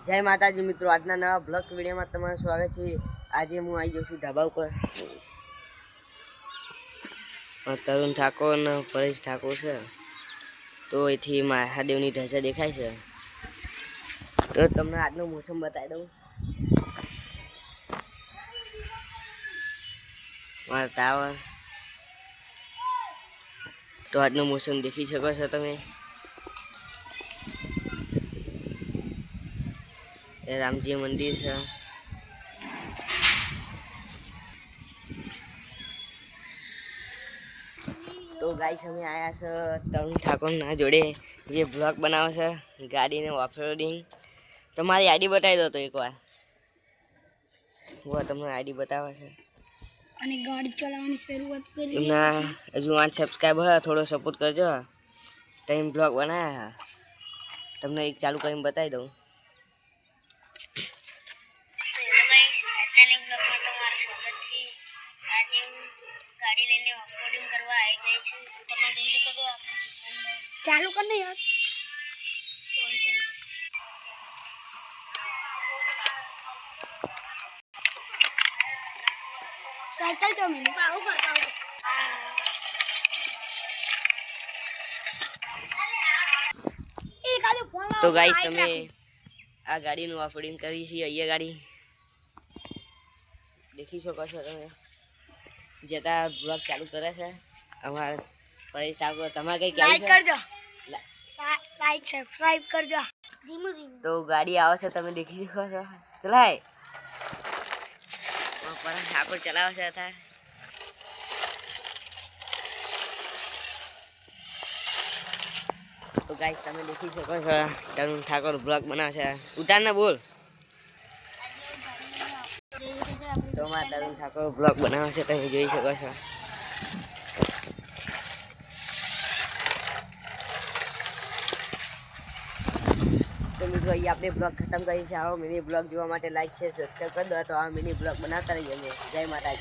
જય માતાજી મિત્રો, આજના નવા બ્લોગ વિડીયોમાં તમારું સ્વાગત છે। આજે હું આવી ગયો છું ઢાબા ઉપર। તરુણ ઠાકોર અને પરેશ ઠાકોર છે, તો એથી મહાદેવની ધજા દેખાય છે। તો તમને આજનો મોસમ બતાવી દઉં। મારા ટાવર તો આજનો મોસમ દેખી શકો છો તમે। रामजी मंदिर है। तो गाइस हमें आया है तरुण ठाकुर ना जोड़े ये ब्लॉग बनावे है गाड़ी ने ऑफ रोडिंग। तुम्हारी आईडी बताई दो तो एक बार। वो तुमने आईडी बतावे है અને ગાડી ચલાવવાની શરૂઆત કરી तुमने हजू 8 सब्सक्राइबर है, थोड़ो सपोर्ट करजो। तम ब्लॉग बनाया है, तुमने एक चालू करके बताई दऊं। ચાલુ કર ને યાર। साइकिल चो मिली पाऊ कर तो गाइस તમે આ ગાડીનું ઓફરોડિંગ કરી છે। અહીંયા ગાડી દેખી શકો છો તમે। જતા બ્લોગ ચાલુ કરે છે અમાર પરેશ ઠાકોર। તમારે કઈ કહેવું છે? लाइक करजो, लाइक सब्सक्राइब करजो। धीमो धीमो तो गाड़ी આવે છે તમે દેખી શકો છો। ચલાય પરેશ ઠાકોર ચલાવે છે અત્યારે। तो गाइस તમે દેખી શકો છો તરુણ ઠાકોર બ્લોગ બનાવે છે। ઉતારને બોલ। તો માં તરુણ ઠાકોર બ્લોગ બનાવે છે, તમે જોઈ શકો છો। તો મિત્રો અહીંયા આપણે બ્લોગ ખતમ કરીએ છીએ। આવો મિની બ્લોગ જોવા માટે લાઈક છે સબસ્ક્રાઈબ કરી દો। તો આ મિની બ્લોગ બનાવતા રહીએ। જય માતાજી।